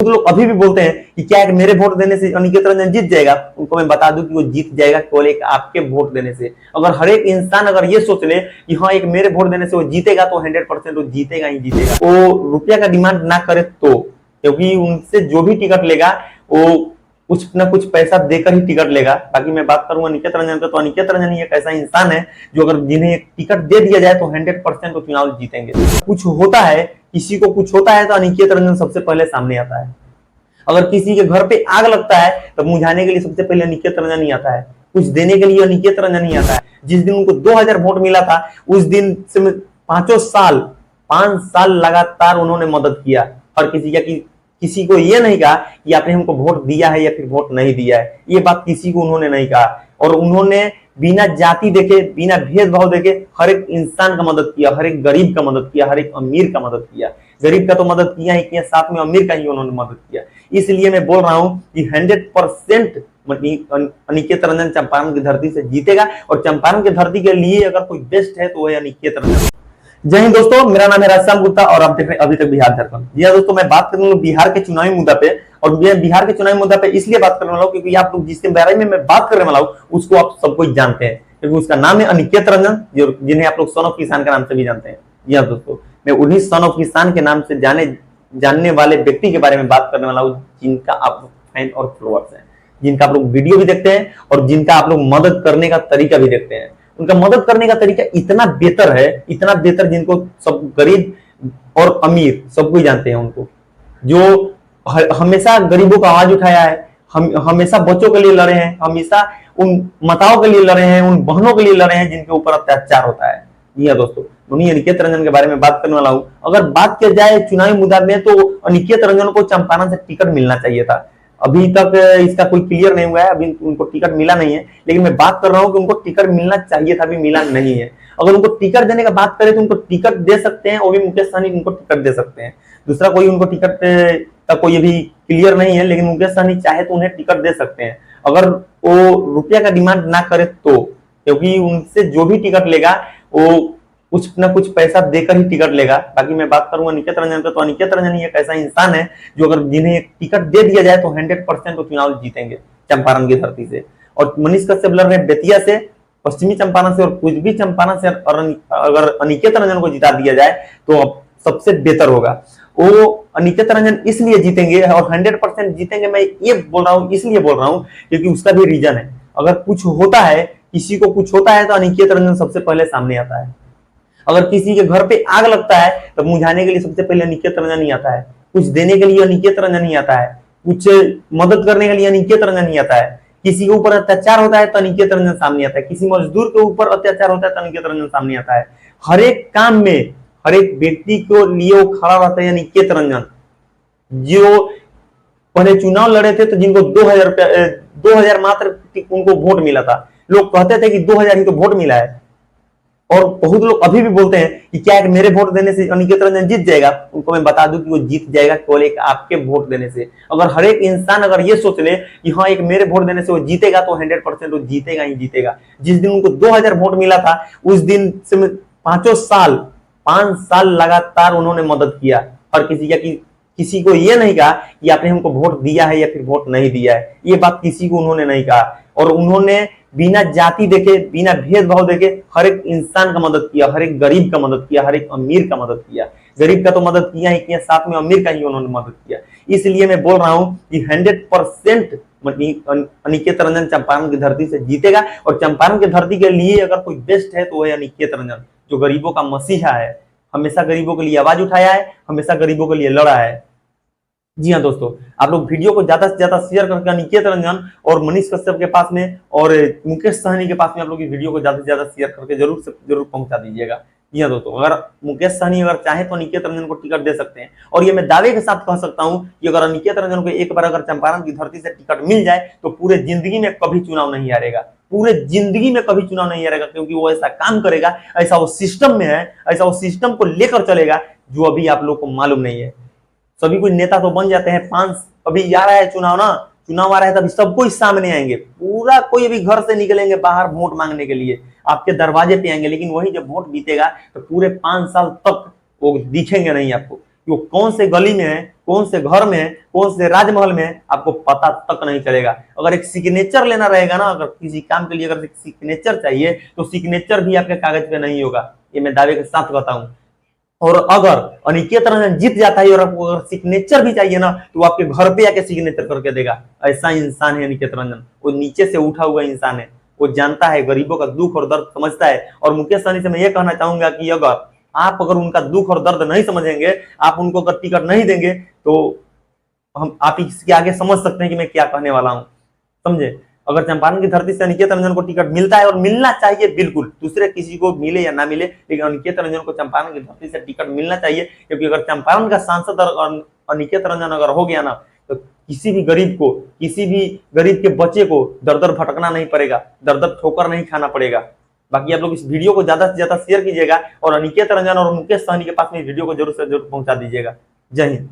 लोग अभी भी बोलते हैं कि क्या एक मेरे वोट देने से अनिकेत रंजन जीत जाएगा। उनको मैं बता दूं कि वो जीत जाएगा केवल एक आपके वोट देने से। अगर हर एक इंसान अगर ये सोच ले कि हाँ एक मेरे वोट देने से वो जीतेगा, तो 100% वो जीतेगा ही जीतेगा। वो रुपया का डिमांड ना करे तो, क्योंकि उनसे जो भी टिकट लेगा वो कुछ ना कुछ पैसा देकर ही टिकट लेगा। बाकी मैं बात करूंगा अनिकेत रंजन का, तो अनिकेत रंजन ही एक ऐसा इंसान है जो अगर जिन्हें टिकट दे दिया जाए तो 100% वो चुनाव जीतेंगे। कुछ होता है, किसी को कुछ होता है तो अनिकेत रंजन सबसे पहले सामने आता है। अगर किसी के घर पे आग लगता है तो बुझाने के लिए सबसे पहले अनिकेत रंजन ही आता है, कुछ देने के लिए अनिकेत रंजन ही आता है। जिस दिन उनको 2000 वोट मिला था उस दिन से 5 साल लगातार उन्होंने मदद किया। और किसी को ये नहीं कहा कि आपने हमको वोट दिया है या फिर वोट नहीं दिया है, ये बात किसी को उन्होंने नहीं कहा। और उन्होंने बिना जाति देखे, बिना भेदभाव देखे हर एक इंसान का मदद किया, हर एक गरीब का मदद किया, हर एक अमीर का मदद किया। गरीब का तो मदद किया ही किया, साथ में अमीर का ही उन्होंने मदद किया। इसलिए मैं बोल रहा हूं कि 100% अनिकेत रंजन चंपारण की धरती से जीतेगा। और चंपारण की धरती के लिए अगर कोई बेस्ट है तो वह अनिकेत रंजन। जय हिंद दोस्तों, मेरा नाम है राजश्याम गुप्ता और आप देख रहे हैं अभी तक बिहार झारखंड। जी हाँ दोस्तों, मैं बात करूंगा बिहार के चुनावी मुद्दा पे। और बिहार के चुनावी मुद्दा पे इसलिए बात करने वाला हूं क्योंकि आप लोग जिसके बारे में मैं बात करने वाला हूं उसको आप सब कोई जानते हैं, क्योंकि उसका नाम है अनिकेत रंजन, जिन्हें आप लोग सन ऑफ किसान के नाम से भी जानते हैं। जी हाँ दोस्तों, मैं उन्हीं सन ऑफ किसान के नाम से जानने वाले व्यक्ति के बारे में बात करने वाला हूँ, जिनका आप फैन और फॉलोअर्स हैं, जिनका आप लोग वीडियो भी देखते हैं और जिनका आप लोग मदद करने का तरीका भी देखते हैं। उनका मदद करने का तरीका इतना बेहतर है, इतना बेहतर, जिनको सब गरीब और अमीर सब कोई जानते हैं। उनको जो हमेशा गरीबों का आवाज उठाया है, हमेशा बच्चों के लिए लड़े हैं, हमेशा उन माताओं के लिए लड़े हैं, उन बहनों के लिए लड़े हैं जिनके ऊपर अत्याचार होता है। जी हाँ दोस्तों, उन्हीं अनिकेत रंजन के बारे में बात करने वाला हूँ। अगर बात किया जाए चुनावी मुद्दा में तो अनिकेत रंजन को चंपारण से टिकट मिलना चाहिए था। अभी तक इसका कोई क्लियर नहीं हुआ है, अभी उनको टिकट मिला नहीं है। लेकिन मैं बात कर रहा हूं कि उनको टिकट मिलना चाहिए था, अभी मिला नहीं है। अगर उनको टिकट देने का बात करें तो उनको टिकट दे सकते हैं, वो भी मुकेश सहनी उनको टिकट दे सकते हैं। दूसरा कोई उनको टिकट का कोई अभी क्लियर नहीं है, लेकिन मुकेश सहनी चाहे तो उन्हें टिकट दे सकते हैं, अगर वो रुपया का डिमांड ना करे तो। क्योंकि उनसे जो भी टिकट लेगा वो कुछ ना कुछ पैसा देकर ही टिकट लेगा। बाकी मैं बात करूंगा अनिकेत रंजन का, तो अनिकेत रंजन ही एक ऐसा इंसान है जो अगर जिन्हें टिकट दे दिया जाए तो 100% वो चुनाव जीतेंगे चंपारण की धरती से। और मनीष कश्यप लड़ रहे हैं बेतिया से, पश्चिमी चंपारण से और कुछ भी चंपारण से। और अगर अनिकेत रंजन को जिता दिया जाए तो सबसे बेहतर होगा। वो अनिकेत रंजन इसलिए जीतेंगे और 100% जीतेंगे, मैं ये बोल रहा हूँ, इसलिए बोल रहा हूँ क्योंकि उसका भी रीजन है। अगर कुछ होता है, किसी को कुछ होता है तो अनिकेत रंजन सबसे पहले सामने आता है। अगर किसी के घर पे आग लगता है तो बुझाने के लिए सबसे पहले अनिकेत रंजन ही आता है, कुछ देने के लिए अनिकेत रंजन ही आता है, कुछ मदद करने के लिए अनिकेत रंजन ही आता है। किसी के ऊपर अत्याचार होता है तो अनिकेत रंजन सामने आता है, किसी मजदूर के ऊपर अत्याचार होता है तो अनिकेत रंजन सामने आता है। हर एक काम में, हर एक व्यक्ति को लिए वो खड़ा रहता है अनिकेत रंजन। जो पहले चुनाव लड़े थे तो जिनको 2000 मात्र उनको वोट मिला था, लोग कहते थे कि 2000 ही तो वोट मिला है। और बहुत लोग अभी भी बोलते हैं कि क्या एक मेरे वोट देने से अनिकेत रंजन जीत जाएगा। उनको मैं बता दूं कि वो जीत जाएगा केवल एक आपके वोट देने से। अगर हर एक इंसान अगर ये सोच ले कि हाँ एक मेरे वोट देने से वो जीतेगा, तो 100% वो जीतेगा ही जीतेगा। जिस दिन उनको 2000 वोट मिला था उस दिन से 5 साल लगातार उन्होंने मदद किया। और किसी को ये नहीं कहा कि आपने हमको वोट दिया है या फिर वोट नहीं दिया है, ये बात किसी को उन्होंने नहीं कहा। और उन्होंने बिना जाति देखे, बिना भेदभाव देखे हर एक इंसान का मदद किया, हर एक गरीब का मदद किया, हर एक अमीर का मदद किया। गरीब का तो मदद किया ही किया, साथ में अमीर का ही उन्होंने मदद किया। इसलिए मैं बोल रहा हूं कि 100% अनिकेत रंजन चंपारण की धरती से जीतेगा। और चंपारण की धरती के लिए अगर कोई बेस्ट है तो वह अनिकेत रंजन, जो गरीबों का मसीहा है, हमेशा गरीबों के लिए आवाज उठाया है, हमेशा गरीबों के लिए लड़ा है। जी हाँ दोस्तों, आप लोग वीडियो को ज्यादा से ज्यादा शेयर करके अनिकेत रंजन और मनीष कश्यप के पास में और मुकेश सहनी के पास में आप लोग वीडियो को ज्यादा से ज्यादा शेयर करके जरूर से जरूर पहुंचा दीजिएगा। जी हाँ दोस्तों, अगर मुकेश सहनी अगर चाहे तो अनिकेत रंजन को टिकट दे सकते हैं। और ये मैं दावे के साथ कह सकता हूं कि अगर अनिकेत रंजन को एक बार अगर चंपारण की धरती से टिकट मिल जाए तो पूरे जिंदगी में कभी चुनाव नहीं हारेगा, पूरे जिंदगी में कभी चुनाव नहीं हारेगा। क्योंकि वो ऐसा काम करेगा, ऐसा वो सिस्टम में है, ऐसा वो सिस्टम को लेकर चलेगा जो अभी आप लोग को मालूम नहीं है। सभी कोई नेता तो बन जाते हैं, अभी आ रहा है चुनाव आ रहा है, तभी सब कोई सामने आएंगे, पूरा कोई अभी घर से निकलेंगे बाहर वोट मांगने के लिए, आपके दरवाजे पे आएंगे। लेकिन वही जब वोट बीतेगा तो पूरे 5 साल तक वो दिखेंगे नहीं आपको। कि वो कौन से गली में है, कौन से घर में है, कौन से राजमहल में है, आपको पता तक नहीं चलेगा। अगर एक सिग्नेचर लेना रहेगा ना, अगर किसी काम के लिए अगर सिग्नेचर चाहिए तो सिग्नेचर भी आपके कागज पे नहीं होगा, ये मैं दावे के साथ कहता हूँ। और अगर अनिकेत रंजन जीत जाता है और आपको अगर सिग्नेचर भी चाहिए ना, तो वो आपके घर पे आके सिग्नेचर करके देगा। ऐसा इंसान है अनिकेत रंजन, वो नीचे से उठा हुआ इंसान है, वो जानता है गरीबों का दुख और दर्द समझता है। और मुकेश सहनी से मैं ये कहना चाहूंगा कि अगर उनका दुख और दर्द नहीं समझेंगे, आप उनको अगर टिकट नहीं देंगे, तो आप इसके आगे समझ सकते हैं कि मैं क्या कहने वाला हूँ, समझे। अगर चंपारण की धरती से अनिकेत रंजन को टिकट मिलता है, और मिलना चाहिए बिल्कुल, दूसरे किसी को मिले या ना मिले, लेकिन अनिकेत रंजन को चंपारण की धरती से टिकट मिलना चाहिए। क्योंकि अगर चंपारण का सांसद अनिकेत रंजन अगर हो गया ना, तो किसी भी गरीब के बच्चे को दर दर भटकना नहीं पड़ेगा, दर दर ठोकर नहीं खाना पड़ेगा। बाकी आप लोग इस वीडियो को ज्यादा से ज्यादा शेयर कीजिएगा और अनिकेत रंजन और मुकेश सहनी के पास में वीडियो को जरूर से जरूर पहुंचा दीजिएगा। जय हिंद।